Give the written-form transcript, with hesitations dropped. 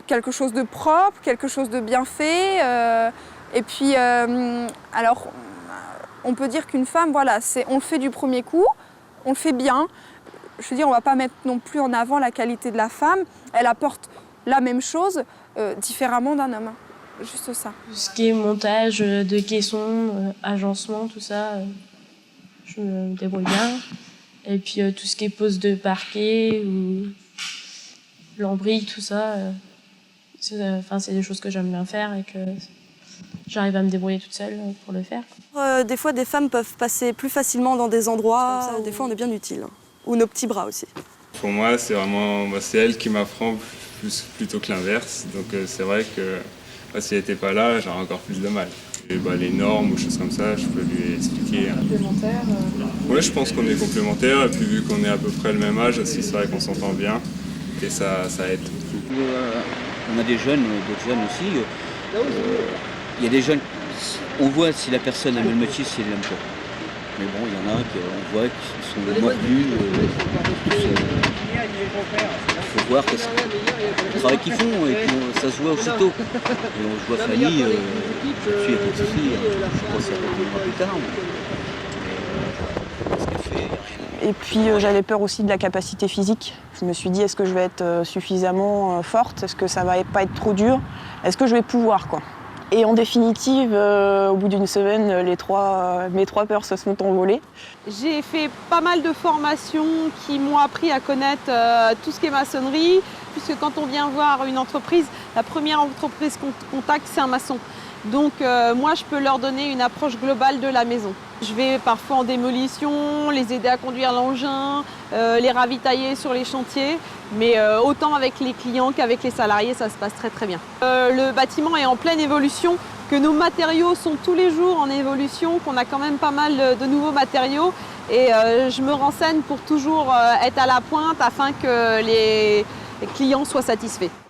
quelque chose de propre, quelque chose de bien fait. Et puis, alors, on peut dire qu'une femme, voilà, on le fait du premier coup, on le fait bien. Je veux dire, on ne va pas mettre non plus en avant la qualité de la femme. Elle apporte la même chose différemment d'un homme. Juste ça. Tout ce qui est montage de caissons, agencement, tout ça, je me débrouille bien. Et puis tout ce qui est pose de parquet ou lambris, tout ça, c'est des choses que j'aime bien faire et que j'arrive à me débrouiller toute seule pour le faire. Des fois, des femmes peuvent passer plus facilement dans des endroits. Comme ça, des fois, on est bien utile. Ou nos petits bras aussi. Pour moi, c'est vraiment c'est elle qui m'apprend plutôt que l'inverse. Donc c'est vrai que si elle n'était pas là, j'aurais encore plus de mal. Et, les normes ou choses comme ça, je peux lui expliquer. Complémentaire Oui, je pense qu'on est complémentaires. Et puis vu qu'on est à peu près le même âge aussi, c'est vrai qu'on s'entend bien. Et ça aide. On a des jeunes, d'autres jeunes aussi. Il y a des jeunes, on voit si la personne aime le métier, si elle l'aime pas. Mais bon, il y en a on voit qui sont mordus. Il faut voir le travail qu'ils font et puis ça se voit aussitôt. Et on voit Fanny, il n'y a pas de souci, je ne sais pas si elle reviendra plus tard. Mais ce qu'elle fait, il n'y a rien. Et puis j'avais peur aussi de la capacité physique. Je me suis dit, est-ce que je vais être suffisamment forte? Est-ce que ça va pas être trop dur? Est-ce que je vais pouvoir, quoi? Et en définitive, au bout d'une semaine, mes trois peurs se sont envolées. J'ai fait pas mal de formations qui m'ont appris à connaître tout ce qui est maçonnerie, puisque quand on vient voir une entreprise, la première entreprise qu'on contacte, c'est un maçon. Donc moi, je peux leur donner une approche globale de la maison. Je vais parfois en démolition, les aider à conduire l'engin, les ravitailler sur les chantiers, mais autant avec les clients qu'avec les salariés, ça se passe très très bien. Le bâtiment est en pleine évolution, que nos matériaux sont tous les jours en évolution, qu'on a quand même pas mal de nouveaux matériaux et je me renseigne pour toujours être à la pointe afin que les clients soient satisfaits.